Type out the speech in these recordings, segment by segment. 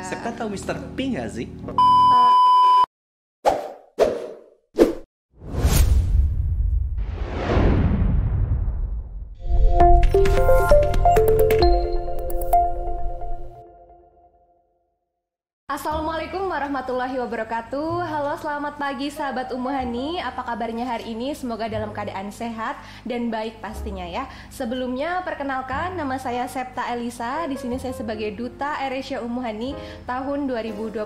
Septa tahu Mr. P nggak sih? Assalamualaikum warahmatullahi wabarakatuh. Halo, selamat pagi sahabat Umuhani. Apa kabarnya hari ini? Semoga dalam keadaan sehat dan baik pastinya ya. Sebelumnya perkenalkan, nama saya Septa Elisa. Di sini saya sebagai Duta AirAsia Umuhani tahun 2020.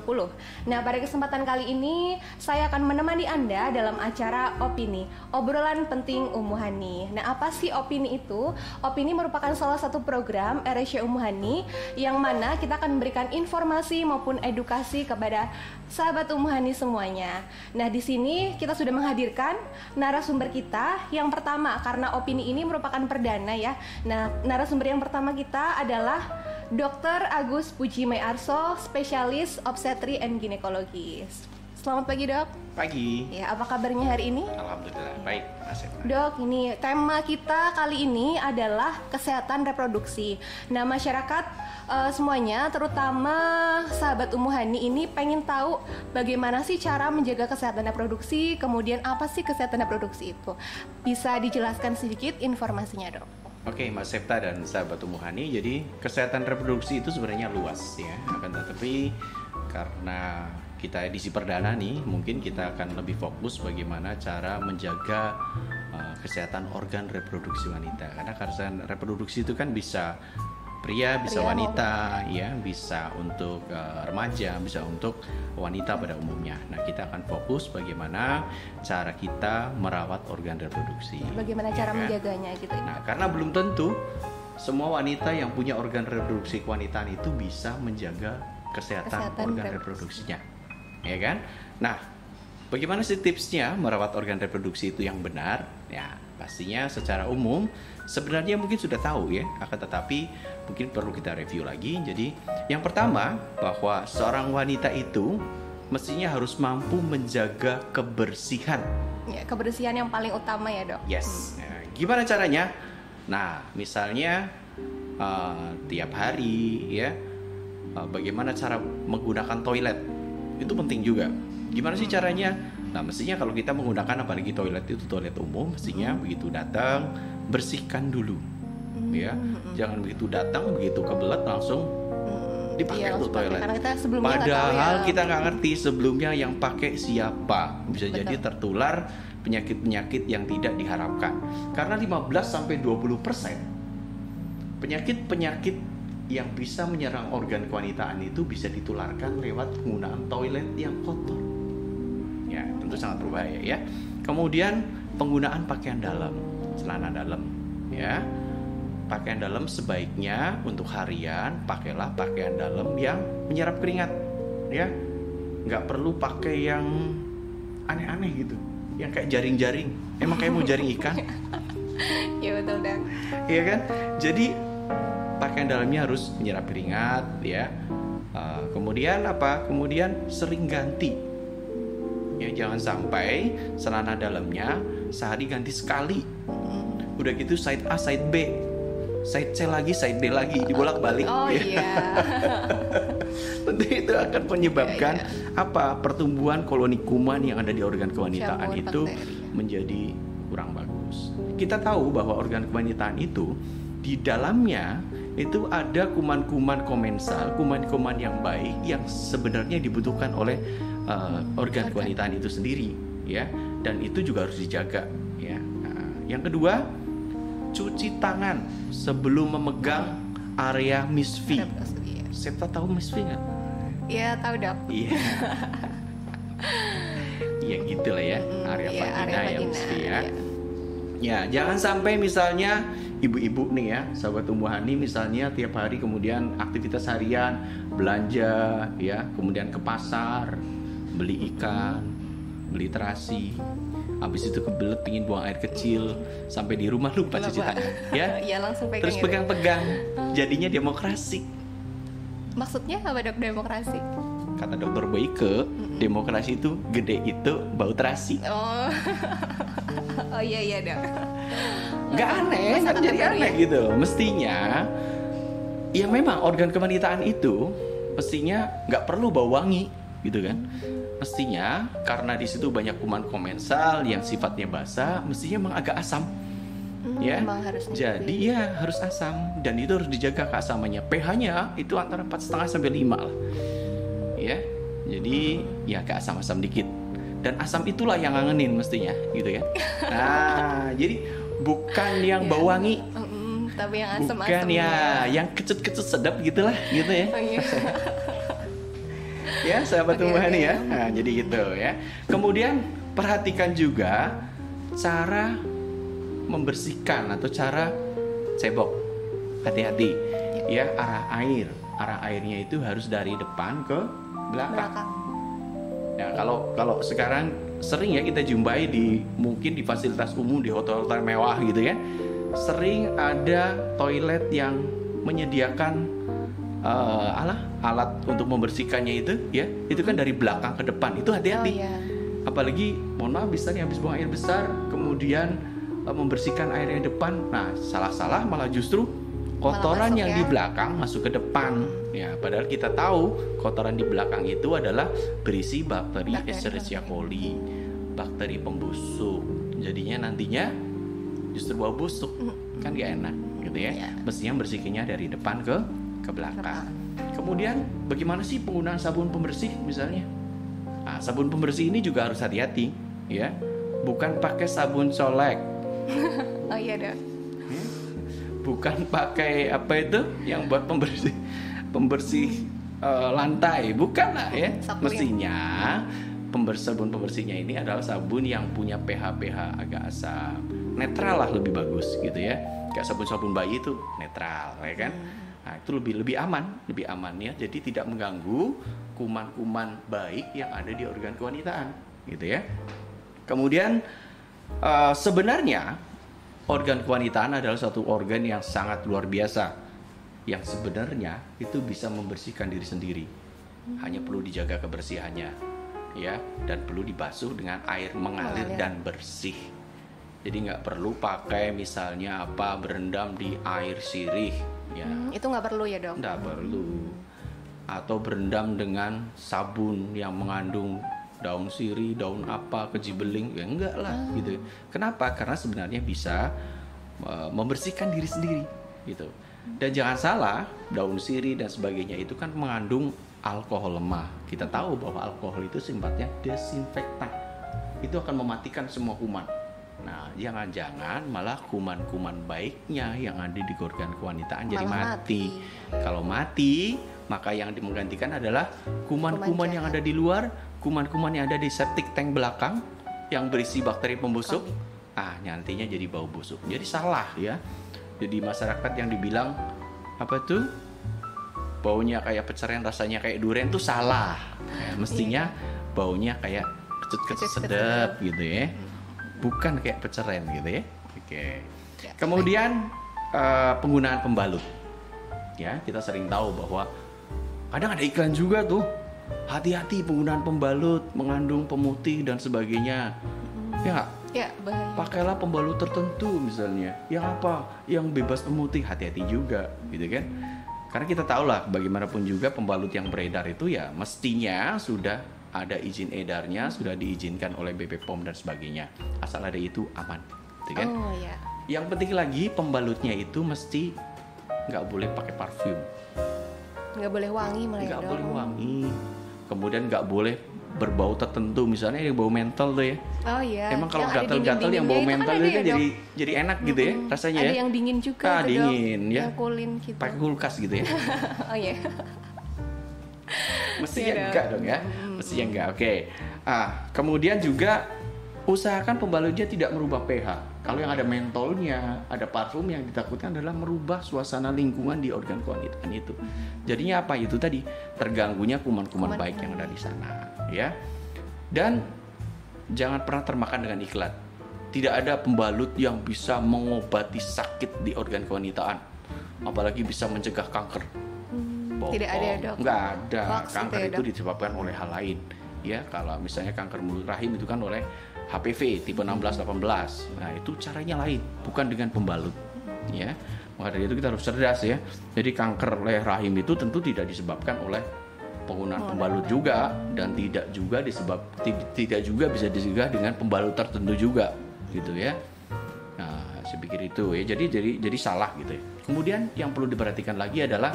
Nah, pada kesempatan kali ini saya akan menemani Anda dalam acara Opini, obrolan penting Umuhani. Nah, apa sih Opini itu? Opini merupakan salah satu program AirAsia Umuhani yang mana kita akan memberikan informasi maupun edukasi kepada sahabat Umuhani semuanya. Nah, di sini kita sudah menghadirkan narasumber kita. Yang pertama, karena opini ini merupakan perdana ya. Nah, narasumber yang pertama kita adalah Dr. Agus Puji Mayarso, spesialis obstetri and ginekologi. Selamat pagi, Dok. Pagi. Ya, apa kabarnya hari ini? Alhamdulillah baik, Mas Septa. Dok, ini tema kita kali ini adalah kesehatan reproduksi. Nah, masyarakat semuanya, terutama sahabat Umuhani ini pengen tahu bagaimana sih cara menjaga kesehatan reproduksi, kemudian apa sih kesehatan reproduksi itu? Bisa dijelaskan sedikit informasinya, Dok? Oke, Mas Septa dan sahabat Umuhani, jadi kesehatan reproduksi itu sebenarnya luas ya. Akan tetapi karena kita edisi perdana nih, mungkin kita akan lebih fokus bagaimana cara menjaga kesehatan organ reproduksi wanita. Karena kesehatan reproduksi itu kan bisa pria, bisa wanita, ya, bisa untuk remaja, bisa untuk wanita pada umumnya. Nah, kita akan fokus bagaimana cara kita merawat organ reproduksi. Bagaimana cara menjaganya gitu. Nah, karena belum tentu semua wanita yang punya organ reproduksi kewanitaan itu bisa menjaga kesehatan organ reproduksinya, ya kan? Nah, bagaimana sih tipsnya merawat organ reproduksi itu yang benar? Ya, pastinya secara umum sebenarnya mungkin sudah tahu ya, akan tetapi mungkin perlu kita review lagi. Jadi, yang pertama bahwa seorang wanita itu mestinya harus mampu menjaga kebersihan. Ya, kebersihan yang paling utama ya, Dok. Yes. Nah, gimana caranya? Nah, misalnya tiap hari ya, bagaimana cara menggunakan toilet itu penting juga. Gimana sih caranya? Nah, mestinya kalau kita menggunakan apalagi toilet itu toilet umum, mestinya begitu datang bersihkan dulu, ya. Jangan begitu datang begitu kebelet langsung dipakai tuh toilet. Padahal kita nggak ngerti sebelumnya yang pakai siapa. Bisa jadi tertular penyakit-penyakit yang tidak diharapkan. Karena 15-20% penyakit-penyakit yang bisa menyerang organ kewanitaan itu bisa ditularkan lewat penggunaan toilet yang kotor. Ya, tentu sangat berbahaya ya. Kemudian penggunaan pakaian dalam, celana dalam, ya. Pakaian dalam sebaiknya untuk harian pakailah pakaian dalam yang menyerap keringat, ya. Nggak perlu pakai yang aneh-aneh gitu, yang kayak jaring-jaring. Emang kayak mau jaring ikan? Ya betul, Dan. Iya kan? Jadi pakaian dalamnya harus menyerap keringat, ya. Kemudian apa? Kemudian sering ganti. Ya, jangan sampai celana dalamnya sehari ganti sekali. Udah gitu side A, side B, side C lagi, side D lagi, dibolak-balik. Oh ya. iya. Tentu itu akan menyebabkan apa? Pertumbuhan koloni kuman yang ada di organ kewanitaan itu menjadi kurang bagus. Kita tahu bahwa organ kewanitaan itu di dalamnya itu ada kuman-kuman komensal, kuman-kuman yang baik yang sebenarnya dibutuhkan oleh organ kewanitaan itu sendiri, ya, dan itu juga harus dijaga, ya. Nah, yang kedua, cuci tangan sebelum memegang area misfi. Septa tahu misfi nggak? Iya, tahu, Dok. Iya. Ya gitulah ya, area vagina ya misfi ya. Ya, jangan sampai misalnya ibu-ibu nih ya, sahabat Umuhani misalnya tiap hari kemudian aktivitas harian, belanja ya, kemudian ke pasar, beli ikan, beli terasi, habis itu kebelet pingin buang air kecil, sampai di rumah lupa cuci tangan ya. Ya, langsung pegang. Terus pegang-pegang, jadinya demokrasi. Maksudnya apa, Dok, demokrasi? Kata Dokter Boyke, demokrasi itu gede itu bau terasi. Oh. Oh iya, Dok. Nggak aneh, nggak jadi aneh gitu. Mestinya, ya memang organ kewanitaan itu mestinya nggak perlu bau wangi, gitu kan? Mestinya karena di situ banyak kuman komensal yang sifatnya basah, mestinya emang agak asam. Ya, Emang harus jadi ya harus asam dan itu harus dijaga keasamannya. pH-nya itu antara 4,5 sampai 5 lah. Ya, jadi ya agak asam-asam dikit. Dan asam itulah yang ngangenin mestinya, gitu ya. Nah, jadi bukan yang bau wangi, tapi yang asam-asam. bukan ya, yang kecut-kecut sedap gitulah, gitu ya. Oh, iya. Ya, sahabat Umuhani oke. ya. Nah, jadi gitu ya. Kemudian perhatikan juga cara membersihkan atau cara cebok. Hati-hati ya, arah airnya itu harus dari depan ke belakang. Ya, kalau sekarang sering ya kita jumpai mungkin di fasilitas umum di hotel-hotel mewah gitu ya. Sering ada toilet yang menyediakan alat untuk membersihkannya itu ya. Itu kan dari belakang ke depan. Itu hati-hati. Oh, iya. Apalagi mohon maaf misalnya habis buang air besar kemudian membersihkan air yang depan. Nah, salah-salah malah justru kotoran masuk yang ya. di belakang masuk ke depan. Ya, padahal kita tahu kotoran di belakang itu adalah berisi bakteri Escherichia coli, bakteri pembusuk. Jadinya nantinya justru bau busuk. Kan gak enak gitu ya. Iya. Mestinya bersihkannya dari depan ke belakang. Kemudian bagaimana sih penggunaan sabun pembersih misalnya? Nah, sabun pembersih ini juga harus hati-hati ya. Bukan pakai sabun colek. Oh iya dong. Bukan pakai apa itu yang buat pembersih lantai, bukan lah ya. Saklin. Mestinya sabun pembersihnya ini adalah sabun yang punya pH agak asam, netral lah lebih bagus gitu ya. Kayak sabun bayi itu netral, ya kan? Nah, itu lebih aman ya. Jadi tidak mengganggu kuman-kuman baik yang ada di organ kewanitaan, gitu ya. Kemudian sebenarnya organ kewanitaan adalah suatu organ yang sangat luar biasa, yang sebenarnya itu bisa membersihkan diri sendiri. Hanya perlu dijaga kebersihannya, ya, dan perlu dibasuh dengan air mengalir dan bersih. Jadi nggak perlu pakai misalnya berendam di air sirih, ya. Itu nggak perlu ya dok? Nggak perlu. Atau berendam dengan sabun yang mengandung daun sirih, daun kejibeling, ya enggak lah gitu. Kenapa? Karena sebenarnya bisa membersihkan diri sendiri gitu. Dan jangan salah, daun sirih dan sebagainya itu kan mengandung alkohol lemah. Kita tahu bahwa alkohol itu sifatnya desinfektan. Itu akan mematikan semua kuman. Nah, jangan-jangan malah kuman-kuman baiknya yang ada di organ kewanitaan jadi mati. Kalau mati, maka yang menggantikan adalah kuman-kuman yang ada di luar, kuman-kuman yang ada di septic tank belakang yang berisi bakteri pembusuk. Nantinya jadi bau busuk. Jadi salah ya. Jadi masyarakat yang dibilang baunya kayak peceren, rasanya kayak durian tuh salah. Mestinya baunya kayak kecut-kecut sedap gitu ya. Bukan kayak peceren gitu ya. Oke. Kemudian penggunaan pembalut. Ya, kita sering tahu bahwa kadang ada iklan juga tuh. Hati-hati penggunaan pembalut mengandung pemutih dan sebagainya. Ya nggak? Ya, bahaya. Pakailah pembalut tertentu misalnya. Yang bebas pemutih, hati-hati juga, gitu kan? Karena kita tahu lah bagaimanapun juga pembalut yang beredar itu ya mestinya sudah ada izin edarnya, sudah diizinkan oleh BP POM dan sebagainya. Asal ada itu aman, gitu kan? Oh ya. Yang penting lagi pembalutnya itu mesti nggak boleh pakai parfum. Nggak boleh wangi malah ya, Nggak dok. boleh wangi. Kemudian nggak boleh berbau tertentu, misalnya yang bau mentol tuh ya. Oh iya. Emang kalau Yang ada gatal-gatal yang bau dingin-dinginnya mentol kan itu ada kan ya, Dok? jadi enak gitu ya rasanya Ada ya. yang dingin juga tuh, Dok. Dingin ya. Yang kulin gitu. Pakai kulkas gitu ya. Oh iya. Mestinya Iya, Dok. enggak dong ya. Mestinya enggak. Oke. Kemudian juga usahakan pembalutnya tidak merubah pH. Kalau yang ada mentolnya, ada parfum, yang ditakutkan adalah merubah suasana lingkungan di organ kewanitaan itu. Jadinya apa? Itu tadi terganggunya kuman-kuman baik yang ada di sana, ya. Dan jangan pernah termakan dengan iklan. Tidak ada pembalut yang bisa mengobati sakit di organ kewanitaan, apalagi bisa mencegah kanker. Tidak ada ya, Dok? Nggak ada. Hoax Kanker gitu ya, itu Dok? disebabkan oleh hal lain. Ya, kalau misalnya kanker mulut rahim itu kan oleh HPV tipe 16-18. Nah, itu caranya lain, bukan dengan pembalut. Ya, maka dari itu kita harus cerdas ya. Jadi kanker leher rahim itu tentu tidak disebabkan oleh penggunaan pembalut juga, dan tidak juga bisa dicegah dengan pembalut tertentu juga gitu ya. Nah, saya pikir itu ya. Jadi salah gitu ya. Kemudian yang perlu diperhatikan lagi adalah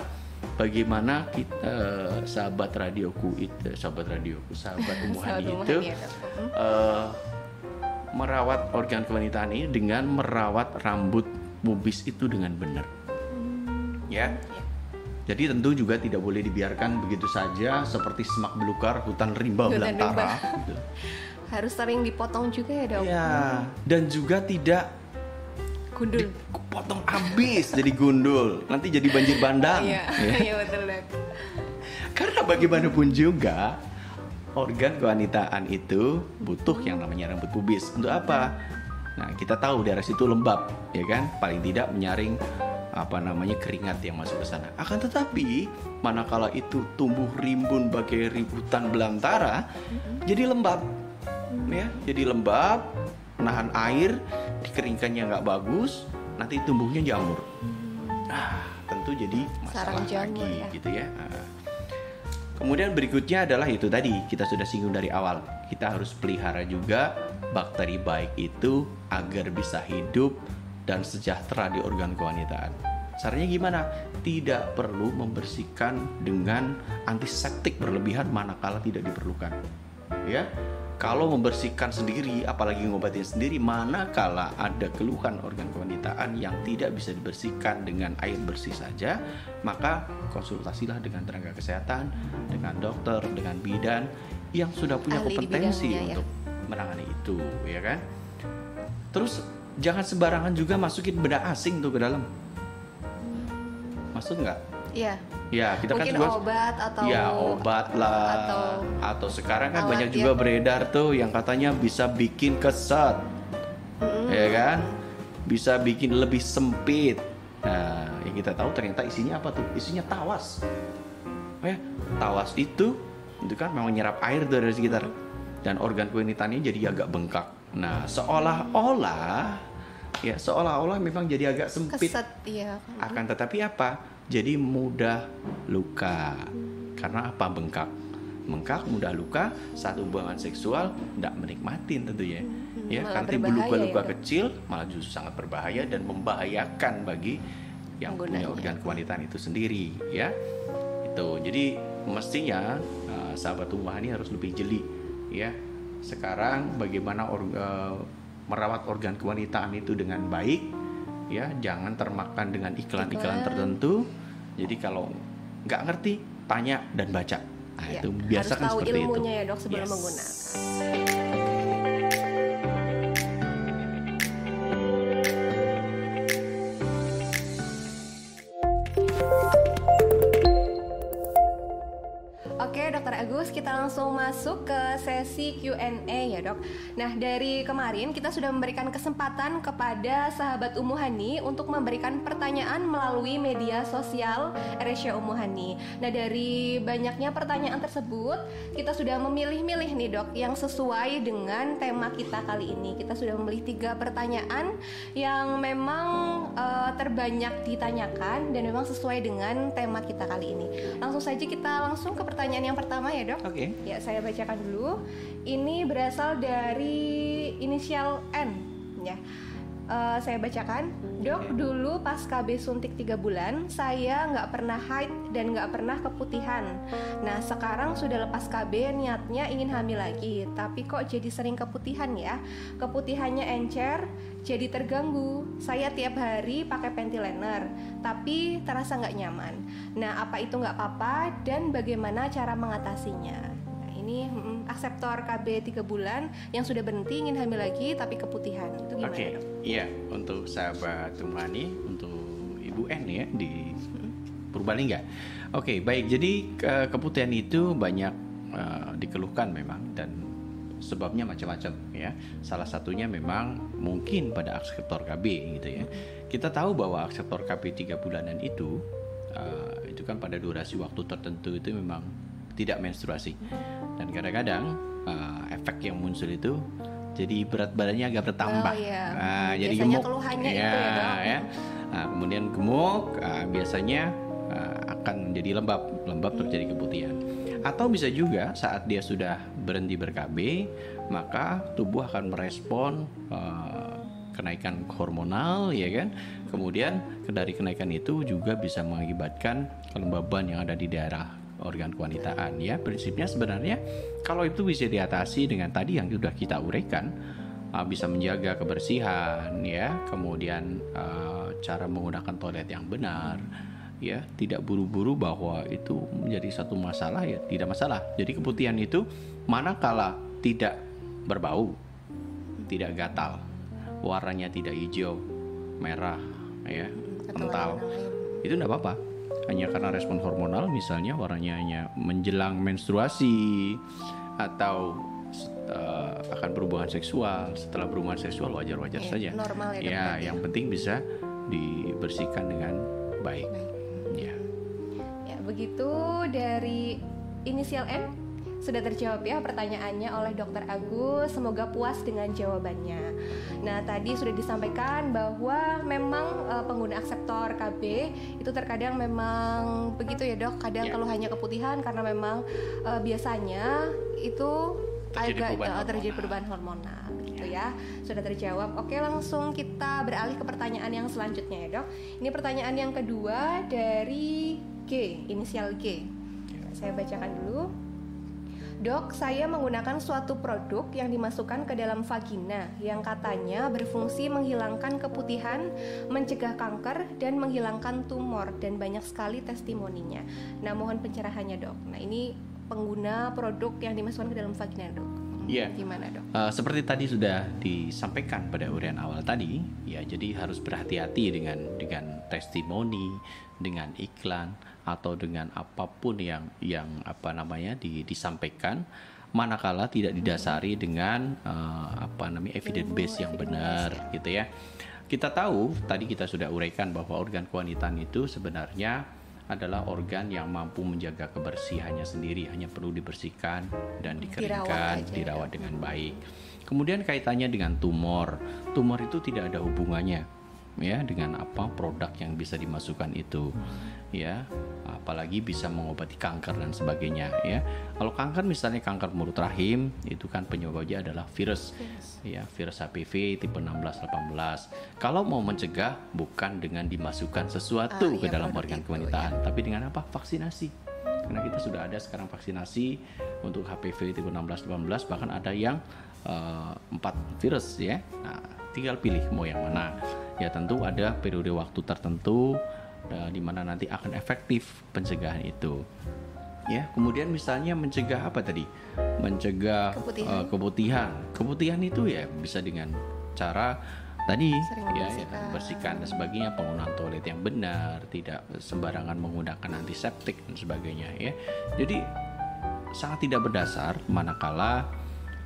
bagaimana kita sahabat Umuhani itu merawat organ kewanitaan ini dengan merawat rambut pubis itu dengan benar. Ya. Jadi tentu juga tidak boleh dibiarkan begitu saja seperti semak belukar, hutan rimba belantara. Gitu. Harus sering dipotong juga ya, Dok. Ya, dan juga tidak gundul. Potong habis jadi gundul. Nanti jadi banjir bandang. Iya, iya betul, Dok. Karena bagaimanapun juga organ kewanitaan itu butuh yang namanya rambut pubis. Untuk apa? Nah, kita tahu daerah situ lembab, ya kan? Paling tidak menyaring keringat yang masuk ke sana. Akan tetapi manakala itu tumbuh rimbun bagai hutan belantara, jadi lembab, ya, jadi lembab, menahan air, dikeringkannya nggak bagus, nanti tumbuhnya jamur. Tentu jadi masalah lagi, ya. Gitu ya. Kemudian berikutnya adalah itu tadi kita sudah singgung dari awal. Kita harus pelihara juga bakteri baik itu agar bisa hidup dan sejahtera di organ kewanitaan. Caranya gimana? Tidak perlu membersihkan dengan antiseptik berlebihan manakala tidak diperlukan. Ya, kalau membersihkan sendiri, apalagi ngobatin sendiri, manakala ada keluhan organ kewanitaan yang tidak bisa dibersihkan dengan air bersih saja, maka konsultasilah dengan tenaga kesehatan, dengan dokter, dengan bidan yang sudah punya kompetensi untuk menangani itu, ya kan? Terus jangan sembarangan juga masukin benda asing tuh ke dalam. Masuk nggak? Iya. Ya, kita mungkin kan juga obat atau obat lah atau sekarang kan banyak juga beredar tuh yang katanya bisa bikin keset. Ya kan? Bisa bikin lebih sempit. Nah, yang kita tahu ternyata isinya apa tuh? Isinya tawas. Ya, tawas itu kan memang nyerap air dari sekitar dan organ kewanitannya jadi agak bengkak. Nah, seolah-olah memang jadi agak sempit. Keset, iya. Akan tetapi apa? Jadi mudah luka. Karena apa? Bengkak, mudah luka saat hubungan seksual, tidak menikmatin tentunya. Ya, nanti luka-luka kecil malah justru sangat berbahaya dan membahayakan bagi yang punya organ kewanitaan itu sendiri, ya. Itu. Jadi mestinya sahabat Umuhani harus lebih jeli, ya. Sekarang bagaimana merawat organ kewanitaan itu dengan baik, ya, jangan termakan dengan iklan-iklan tertentu. Jadi kalau nggak ngerti, tanya dan baca. Nah, itu biasakan seperti itu. Harus tahu ilmunya ya, Dok, sebelum menggunakan. Oke, Dokter Agus, kita langsung masuk ke sesi Q&A ya, Dok. Nah, dari kemarin kita sudah memberikan kesempatan kepada sahabat Umuhani untuk memberikan pertanyaan melalui media sosial RSCA Umuhani. Nah, dari banyaknya pertanyaan tersebut, kita sudah memilih-milih nih, Dok, yang sesuai dengan tema kita kali ini. Kita sudah memilih 3 pertanyaan yang memang terbanyak ditanyakan dan memang sesuai dengan tema kita kali ini. Langsung saja kita langsung ke pertanyaan yang pertama ya, Dok. Oke. Ya, saya bacakan dulu. Ini berasal dari inisial N, ya. Saya bacakan. Dok, dulu pas KB suntik 3 bulan, saya nggak pernah haid dan nggak pernah keputihan. Nah, sekarang sudah lepas KB, niatnya ingin hamil lagi, tapi kok jadi sering keputihan ya? Keputihannya encer, jadi terganggu. Saya tiap hari pakai panty liner, tapi terasa nggak nyaman. Nah, apa itu nggak apa-apa dan bagaimana cara mengatasinya? Ini akseptor KB 3 bulan yang sudah berhenti ingin hamil lagi tapi keputihan. Itu gimana? Oke, iya, untuk sahabat Umuhani, untuk Ibu N ya di Purbalingga. Oke, baik. Jadi keputihan itu banyak dikeluhkan memang dan sebabnya macam-macam ya. Salah satunya memang mungkin pada akseptor KB gitu ya. Kita tahu bahwa akseptor KB 3 bulanan itu kan pada durasi waktu tertentu itu memang tidak menstruasi. Dan kadang-kadang efek yang muncul itu jadi berat badannya agak bertambah. Jadi gemuk. Keluhannya itu ya, Dok. Ya. Nah, kemudian gemuk biasanya akan jadi lembab terjadi keputihan. Atau bisa juga saat dia sudah berhenti ber-KB, maka tubuh akan merespon kenaikan hormonal, ya kan. Kemudian dari kenaikan itu juga bisa mengakibatkan kelembaban yang ada di daerah organ kewanitaan. Ya, prinsipnya sebenarnya kalau itu bisa diatasi dengan tadi yang sudah kita uraikan, bisa menjaga kebersihan, ya, kemudian cara menggunakan toilet yang benar, ya, tidak buru-buru bahwa itu menjadi satu masalah, ya tidak masalah. Jadi keputihan itu manakala tidak berbau, tidak gatal, warnanya tidak hijau, merah, ya, kental, itu tidak apa-apa. Hanya karena respon hormonal, misalnya warnanya hanya menjelang menstruasi atau akan berhubungan seksual, setelah berhubungan seksual wajar-wajar saja. Normal ya, yang penting bisa dibersihkan dengan baik. Ya. Ya, begitu dari inisial N sudah terjawab ya pertanyaannya oleh Dr. Agus. Semoga puas dengan jawabannya. Nah, tadi sudah disampaikan bahwa memang pengguna akseptor KB itu terkadang memang begitu ya dok. Kadang kalau hanya keputihan karena memang biasanya itu terjadi perubahan hormonal gitu ya. Sudah terjawab. Oke, langsung kita beralih ke pertanyaan yang selanjutnya ya dok. Ini pertanyaan yang kedua dari G, inisial G. Saya bacakan dulu. Dok, saya menggunakan suatu produk yang dimasukkan ke dalam vagina yang katanya berfungsi menghilangkan keputihan, mencegah kanker, dan menghilangkan tumor, dan banyak sekali testimoninya. Nah, mohon pencerahannya dok. Nah, ini pengguna produk yang dimasukkan ke dalam vagina dok. Iya. Gimana dok? Seperti tadi sudah disampaikan pada uraian awal tadi, ya, jadi harus berhati-hati dengan testimoni, dengan iklan, atau dengan apapun yang disampaikan, manakala tidak didasari dengan evidence base yang benar, gitu ya. Kita tahu tadi kita sudah uraikan bahwa organ kewanitaan itu sebenarnya adalah organ yang mampu menjaga kebersihannya sendiri, hanya perlu dibersihkan dan dikeringkan, dirawat dengan baik. Kemudian kaitannya dengan tumor itu tidak ada hubungannya, ya, dengan apa produk yang bisa dimasukkan itu, ya, apalagi bisa mengobati kanker dan sebagainya, ya. Kalau kanker misalnya kanker mulut rahim, itu kan penyebabnya adalah virus, ya, virus HPV tipe 16-18. Kalau mau mencegah bukan dengan dimasukkan sesuatu ke dalam organ kewanitaan, tapi dengan apa? Vaksinasi. Karena kita sudah ada sekarang vaksinasi untuk HPV tipe 16-18, bahkan ada yang 4 virus, ya. Nah, tinggal pilih mau yang mana. Ya, tentu ada periode waktu tertentu di mana nanti akan efektif pencegahan itu. Ya, kemudian misalnya mencegah apa tadi? Mencegah keputihan. Keputihan itu ya bisa dengan cara tadi, ya, bersihkan dan sebagainya, penggunaan toilet yang benar, tidak sembarangan menggunakan antiseptik dan sebagainya, ya. Jadi sangat tidak berdasar manakala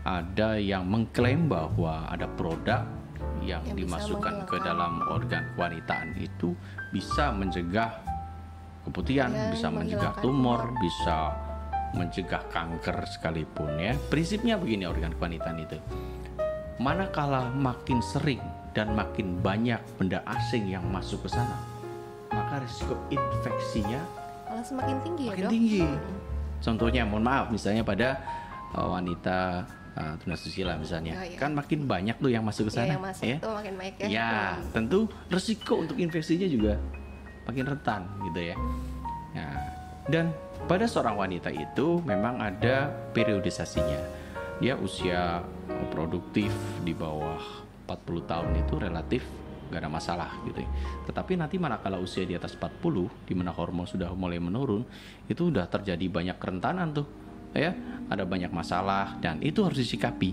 ada yang mengklaim bahwa ada produk yang dimasukkan ke dalam organ kewanitaan itu bisa mencegah keputihan, bisa mencegah tumor, bisa mencegah kanker sekalipun, ya. Prinsipnya begini organ kewanitaan itu. Manakala makin sering dan makin banyak benda asing yang masuk ke sana, maka risiko infeksinya malah semakin tinggi, makin tinggi. Contohnya, mohon maaf, misalnya pada wanita tunasusila misalnya, kan makin banyak tuh yang masuk ke sana, yang masuk tuh makin baik, ya. Ya, tentu resiko untuk infeksinya juga makin rentan, gitu ya. Nah, dan pada seorang wanita itu memang ada periodisasinya. Dia usia produktif di bawah 40 tahun itu relatif gak ada masalah, gitu ya. Tetapi nanti manakala usia di atas 40, di mana hormon sudah mulai menurun, itu udah terjadi banyak kerentanan tuh, ya, ada banyak masalah, dan itu harus disikapi.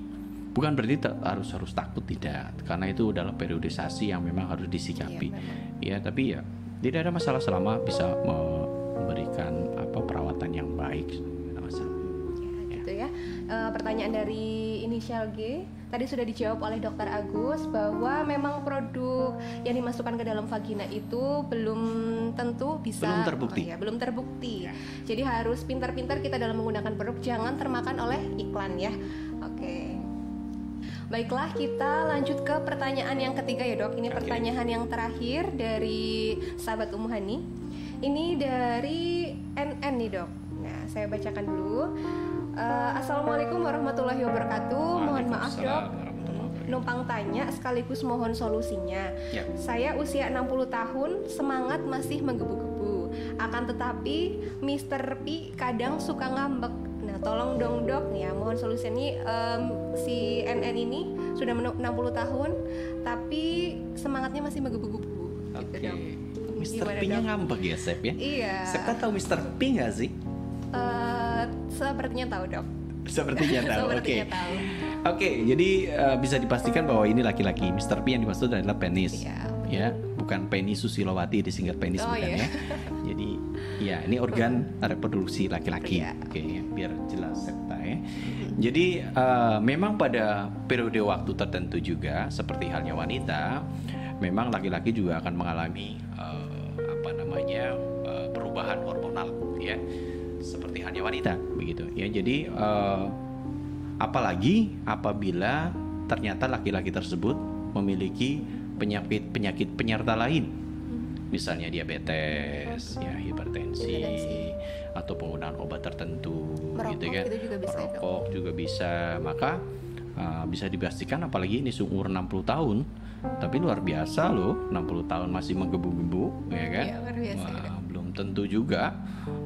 Bukan berarti harus takut, tidak, karena itu adalah periodisasi yang memang harus disikapi, ya. Tapi ya tidak ada masalah selama bisa memberikan perawatan yang baik, tidak masalah. Gitu ya. Pertanyaan dari inisial G tadi sudah dijawab oleh Dr. Agus bahwa memang produk yang dimasukkan ke dalam vagina itu belum tentu bisa belum terbukti. Ya. Jadi harus pintar-pintar kita dalam menggunakan produk, jangan termakan oleh iklan, ya. Oke. Baiklah, kita lanjut ke pertanyaan yang ketiga ya dok. Ini pertanyaan yang terakhir dari sahabat Umuhani. Ini dari NN nih dok. Nah, saya bacakan dulu. Assalamualaikum warahmatullahi wabarakatuh. Mohon maaf dok, numpang tanya sekaligus mohon solusinya. Ya. Saya usia 60 tahun, semangat masih menggebu-gebu. Akan tetapi Mr. P kadang suka ngambek. Nah, tolong dong dok nih ya, mohon solusinya. Si NN ini sudah 60 tahun tapi semangatnya masih menggebu-gebu. Oke. Gitu, dok. Mr. Gimana, P-nya dok? ngambek ya, Sep ya? Iya. Sep tahu Mr. P nggak sih? Sepertinya tahu dok. Sepertinya tahu. Oke. Sepertinya tahu. Oke, jadi bisa dipastikan bahwa ini laki-laki. Mr. P yang dimaksud adalah penis. Iya. Ya, bukan Penny Susilowati disingkat penis, Oh, bukan iya. ya. Jadi ya ini organ reproduksi laki-laki. Iya. Oke, ya, biar jelas Septa ya. Jadi memang pada periode waktu tertentu juga seperti halnya wanita, memang laki-laki juga akan mengalami perubahan hormonal ya. Seperti halnya wanita begitu ya. Jadi apalagi apabila ternyata laki-laki tersebut memiliki penyakit penyerta lain, misalnya diabetes, ya hipertensi, atau penggunaan obat tertentu, Merokok gitu kan? itu juga bisa, Merokok juga bisa. Maka bisa dipastikan, apalagi ini seumur 60 tahun, tapi luar biasa loh, 60 tahun masih menggebu-gebu, ya kan? Iya, luar biasa, ya. Belum tentu juga,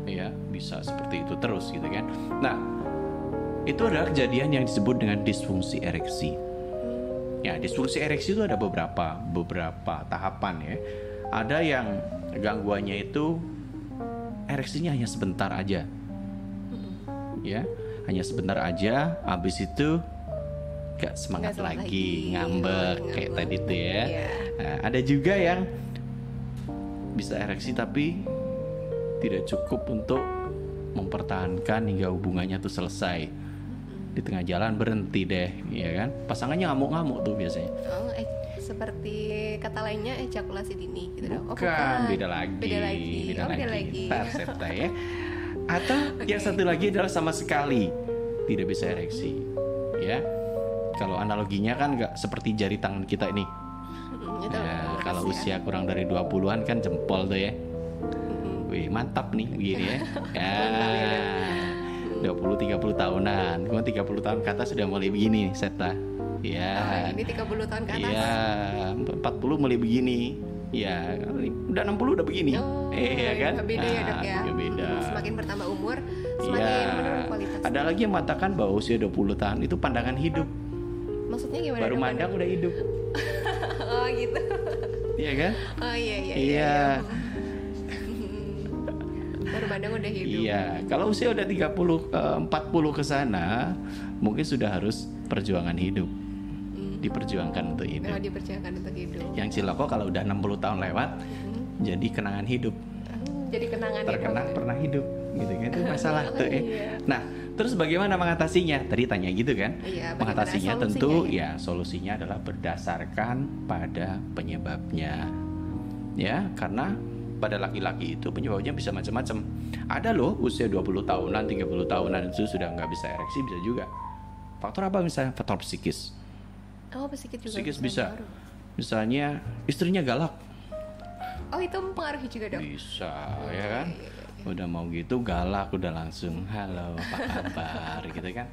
ya bisa seperti itu terus, gitu kan? Nah, itu adalah kejadian yang disebut dengan disfungsi ereksi. Ya, disfungsi ereksi itu ada beberapa tahapan ya. Ada yang gangguannya itu ereksinya hanya sebentar aja. Ya, hanya sebentar aja, habis itu gak semangat lagi, ngambek kayak tadi tuh ya. Iya. Nah, ada juga yang bisa ereksi tapi tidak cukup untuk mempertahankan hingga hubungannya tuh selesai. Di tengah jalan berhenti deh, ya kan? Pasangannya ngamuk-ngamuk tuh biasanya. Oh, seperti kata lainnya ejakulasi dini gitu dong. Bukan, beda lagi. Beda lagi. Ntar Septa ya. Atau yang satu lagi adalah sama sekali tidak bisa ereksi. Ya. Kalau analoginya kan nggak seperti jari tangan kita ini. Nah, kalau usia kurang dari 20-an kan jempol tuh ya. Wih, mantap nih begini ya. Ya. 20-30 tahunan. Cuma 30 tahun ke atas sudah mulai begini, Septa. Ya. Ini 30 tahun ke atas. Iya, 40 mulai begini. Ya, udah 60 udah begini. Iya kan? Beda ya dok ya. Juga beda. Semakin bertambah umur, semakin menurun kualitas. Ada lagi yang mengatakan bahwa usia 20 tahun itu pandangan hidup. Maksudnya gimana? Baru dok? mandang udah hidup. Oh gitu. Iya kan? Oh iya. Iya. Baru mandang udah hidup. Iya, kalau usia udah 40 ke sana, mungkin sudah harus perjuangan hidup. Diperjuangkan untuk hidup. Oh, diperjuangkan untuk hidup. Yang ciloko kalau udah 60 tahun lewat, jadi kenangan hidup. Jadi kenangan Terkenang hidup. pernah hidup, gitu kan? Itu masalah tuh ya. Iya. Nah, terus bagaimana mengatasinya? Tadi tanya gitu kan? Iya, bagaimana Mengatasinya solusinya tentu ya? ya solusinya adalah berdasarkan pada penyebabnya. Ya, karena pada laki-laki itu penyebabnya bisa macam-macam. Ada loh usia 20 tahunan, 30 tahunan itu sudah nggak bisa ereksi, bisa juga. Faktor apa misalnya? Faktor psikis. Oh, psikis juga. Psikis bisa. pengaruh. Misalnya istrinya galak. Oh, itu mempengaruhi juga dok. Bisa, ya kan? Udah mau gitu galak, udah langsung halo, apa kabar gitu kan.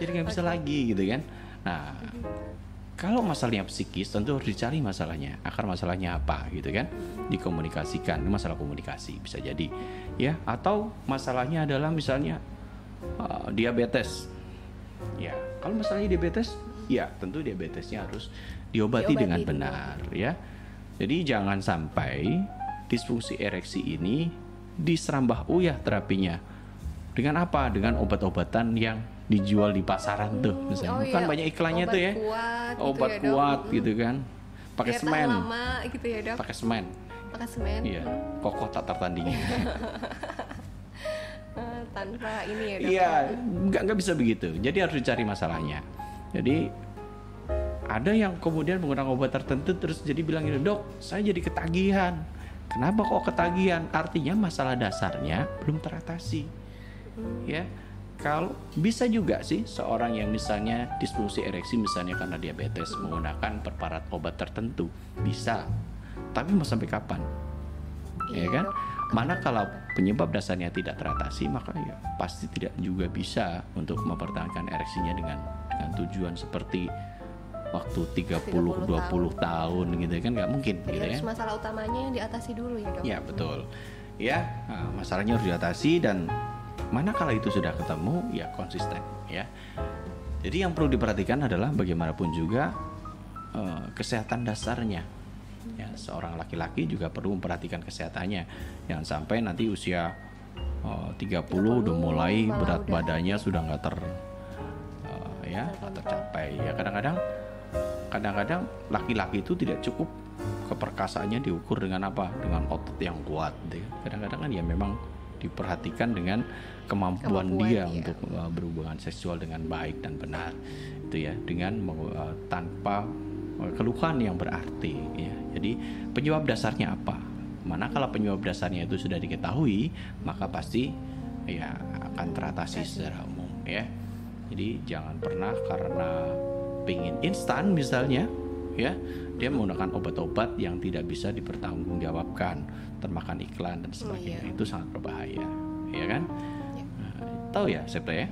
Jadi nggak bisa lagi gitu kan. Nah, kalau masalahnya psikis tentu harus dicari masalahnya, akar masalahnya apa gitu kan, dikomunikasikan. Ini masalah komunikasi bisa jadi ya, atau masalahnya adalah misalnya diabetes ya. Kalau masalahnya diabetes ya tentu diabetesnya harus diobati dengan benar ya. Jadi jangan sampai disfungsi ereksi ini diserambah uyah terapinya. Dengan apa? Dengan obat-obatan yang dijual di pasaran tuh misalnya. Kan banyak iklannya obat tuh ya. Kuat, Obat gitu ya, kuat dok. gitu kan. Pakai Biar semen. tahan lama gitu ya dok. Pakai semen. Pakai semen. Iya, kokoh tak tertandingi. Tanpa ini ya dok. Iya, nggak bisa begitu. Jadi harus dicari masalahnya. Jadi ada yang kemudian menggunakan obat tertentu terus jadi bilang gini, dok, saya jadi ketagihan. Kenapa kok ketagihan? Artinya masalah dasarnya belum teratasi. Ya, kalau bisa juga sih seorang yang misalnya disfungsi ereksi misalnya karena diabetes menggunakan preparat obat tertentu bisa. Tapi mau sampai kapan? Ya Iya, kan? dok. Manakala penyebab dasarnya tidak teratasi, maka ya pasti tidak juga bisa untuk mempertahankan ereksinya dengan tujuan seperti waktu 30-20 tahun gitu kan, nggak mungkin. Jadi gitu harus ya. masalah utamanya yang diatasi dulu ya dok. Ya betul. Ya, masalahnya harus diatasi, dan manakala itu sudah ketemu ya konsisten ya. Jadi yang perlu diperhatikan adalah bagaimanapun juga kesehatan dasarnya. Ya, seorang laki-laki juga perlu memperhatikan kesehatannya. Jangan sampai nanti usia 30 udah mulai berat badannya sudah nggak tercapai. Ya kadang-kadang laki-laki itu tidak cukup keperkasaannya diukur dengan apa? Dengan otot yang kuat. Kadang-kadang kan ya memang diperhatikan dengan kemampuan dia untuk berhubungan seksual dengan baik dan benar. Itu ya, dengan tanpa keluhan yang berarti ya. Jadi penyebab dasarnya apa? Manakala penyebab dasarnya itu sudah diketahui, maka pasti ya akan teratasi secara umum ya. Jadi jangan pernah karena pengen instan misalnya ya, dia menggunakan obat-obat yang tidak bisa dipertanggungjawabkan, termakan iklan dan sebagainya. Itu sangat berbahaya, ya kan? Tahu ya, Septa ya?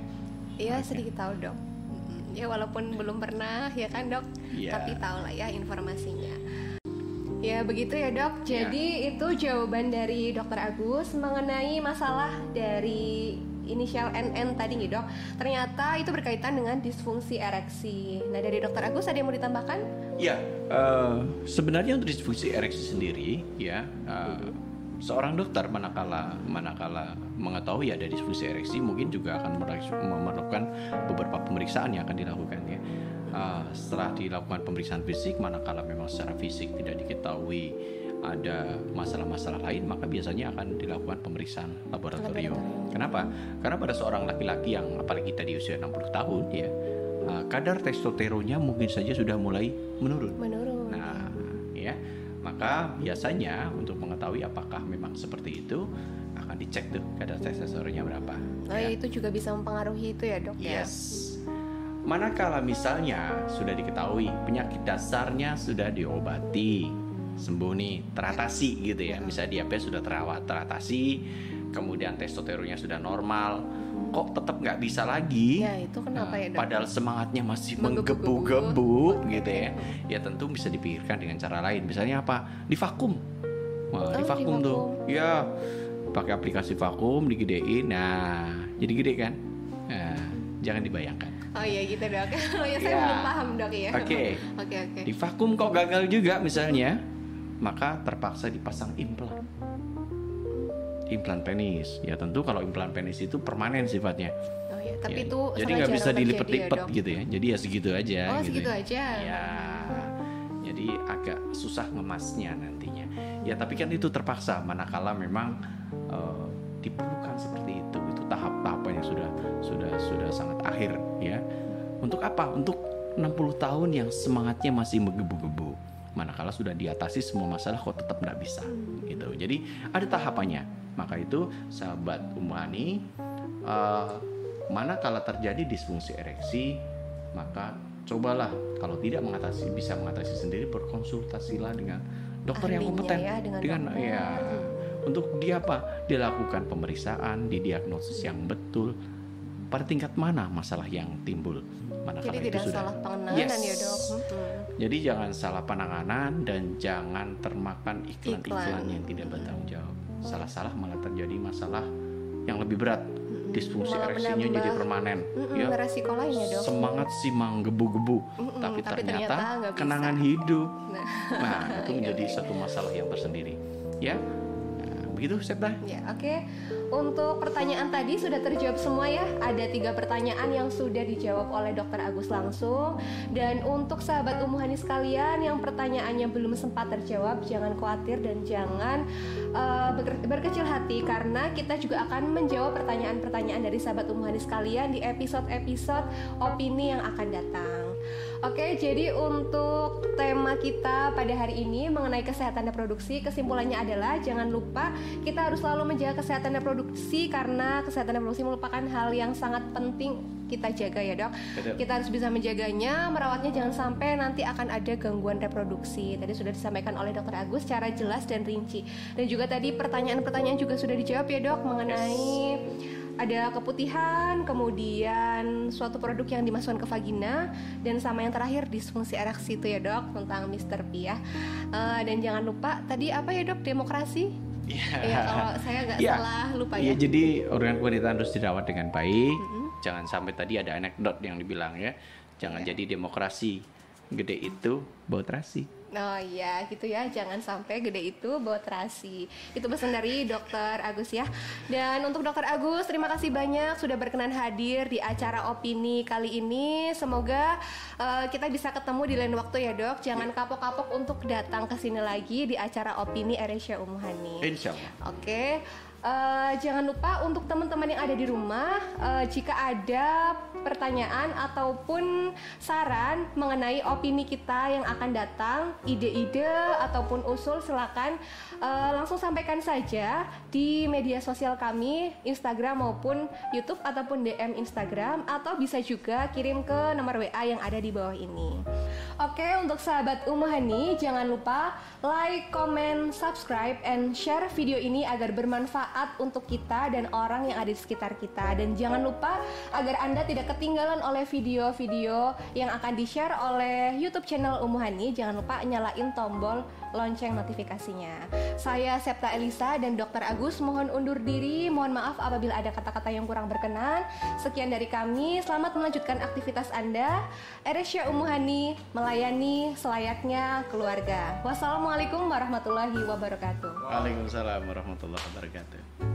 Iya, sedikit tahu dok. Ya walaupun belum pernah ya kan dok, tapi tahu lah ya informasinya. Ya begitu ya dok. Jadi itu jawaban dari Dokter Agus mengenai masalah dari inisial NN tadi nih dok. Ternyata itu berkaitan dengan disfungsi ereksi. Nah dari Dokter Agus ada yang mau ditambahkan? Ya, sebenarnya untuk disfungsi ereksi sendiri ya, seorang dokter manakala mengetahui ada disfungsi ereksi mungkin juga akan memerlukan beberapa pemeriksaan yang akan dilakukan ya. Setelah dilakukan pemeriksaan fisik, manakala memang secara fisik tidak diketahui ada masalah-masalah lain, maka biasanya akan dilakukan pemeriksaan laboratorium. Kenapa? Karena pada seorang laki-laki yang apalagi kita di usia 60 tahun ya, kadar testosteronnya mungkin saja sudah mulai menurun. Nah, ya, maka biasanya untuk mengetahui apakah memang seperti itu akan dicek tuh kadar testosteronnya berapa. Ya. Itu juga bisa mempengaruhi itu ya dok. Yes. Manakala misalnya sudah diketahui penyakit dasarnya sudah diobati, sembuh nih, teratasi gitu ya. Misalnya diabetes sudah teratasi, kemudian testosteronnya sudah normal, kok tetap nggak bisa lagi? Ya itu kenapa ya dok? Padahal semangatnya masih menggebu-gebu gitu ya. Ya tentu bisa dipikirkan dengan cara lain. Misalnya apa? Divakum. Divakum tuh. Ya pakai aplikasi vakum, digedein. Nah jadi gede kan? Nah, jangan dibayangkan. Oh iya gitu dok. Oh ya saya belum paham dok ya. Oke. Di vakum kok gagal juga misalnya, maka terpaksa dipasang implan penis. Ya tentu kalau implan penis itu permanen sifatnya. Oh iya, tapi ya, itu jadi nggak bisa dilipet-lipet ya, gitu ya. Jadi ya segitu aja. Oh gitu segitu aja. Ya. Jadi agak susah ngemasnya nantinya. Ya tapi kan itu terpaksa manakala memang diperlukan seperti itu. Itu tahap-tahapan yang sudah sangat akhir ya. Untuk apa? Untuk 60 tahun yang semangatnya masih menggebu-gebu. Manakala sudah diatasi semua masalah kok tetap nggak bisa gitu. Jadi ada tahapannya. Maka itu sahabat Umuhani, manakala terjadi disfungsi ereksi, maka cobalah kalau tidak bisa mengatasi sendiri, berkonsultasilah dengan dokter yang kompeten ya, dengan ya. Untuk dia dilakukan pemeriksaan, didiagnosis yang betul pada tingkat mana masalah yang timbul. Manakala jadi itu tidak sudah salah penanganan ya dok. Jadi jangan salah penanganan dan jangan termakan iklan-iklan yang tidak bertanggung jawab. Salah-salah malah terjadi masalah yang lebih berat. Disfungsi ereksinya jadi permanen. Ya, resiko lain ya dok. Semangat sih menggebu-gebu, tapi ternyata kenangan hidup. Nah itu menjadi satu masalah yang tersendiri. Ya. Begitu Septa? Ya oke. Untuk pertanyaan tadi sudah terjawab semua ya. Ada 3 pertanyaan yang sudah dijawab oleh Dokter Agus langsung. Dan untuk sahabat Umuhani sekalian yang pertanyaannya belum sempat terjawab, jangan khawatir dan jangan berkecil hati, karena kita juga akan menjawab pertanyaan-pertanyaan dari sahabat Umuhani sekalian di episode-episode opini yang akan datang. Oke, jadi untuk tema kita pada hari ini mengenai kesehatan reproduksi, kesimpulannya adalah jangan lupa kita harus selalu menjaga kesehatan reproduksi karena kesehatan reproduksi merupakan hal yang sangat penting kita jaga ya dok. Betul. Kita harus bisa menjaganya, merawatnya, jangan sampai nanti akan ada gangguan reproduksi. Tadi sudah disampaikan oleh dokter Agus secara jelas dan rinci. Dan juga tadi pertanyaan-pertanyaan juga sudah dijawab ya dok mengenai ada keputihan, kemudian suatu produk yang dimasukkan ke vagina, dan sama yang terakhir disfungsi ereksi itu ya dok, tentang Mr. P ya. Dan jangan lupa tadi apa ya dok, demokrasi? Ya kalau saya nggak salah lupa ya. Iya, jadi organ kewanita harus dirawat dengan baik. Jangan sampai tadi ada anekdot yang dibilang ya. Jangan jadi demokrasi gede itu bau terasi. Oh iya gitu ya, jangan sampai gede itu bawa terasi. Itu pesan dari dokter Agus ya. Dan untuk dokter Agus, terima kasih banyak sudah berkenan hadir di acara opini kali ini. Semoga kita bisa ketemu di lain waktu ya dok. Jangan kapok-kapok untuk datang ke sini lagi di acara opini Eresya Umuhani. Insya Allah. Oke. Jangan lupa untuk teman-teman yang ada di rumah, jika ada pertanyaan ataupun saran mengenai opini kita yang akan datang, ide-ide ataupun usul, silakan langsung sampaikan saja di media sosial kami, Instagram maupun YouTube ataupun DM Instagram, atau bisa juga kirim ke nomor WA yang ada di bawah ini. Oke, untuk sahabat Umuhani, jangan lupa like, comment, subscribe, and share video ini agar bermanfaat untuk kita dan orang yang ada di sekitar kita. Dan jangan lupa agar Anda tidak ketinggalan oleh video-video yang akan di-share oleh YouTube channel Umuhani, jangan lupa nyalain tombol lonceng notifikasinya. Saya Septa Elisa dan Dr. Agus mohon undur diri. Mohon maaf apabila ada kata-kata yang kurang berkenan. Sekian dari kami. Selamat melanjutkan aktivitas Anda. Eresya Umuhani, melayani selayaknya keluarga. Wassalamualaikum warahmatullahi wabarakatuh. Waalaikumsalam warahmatullahi wabarakatuh.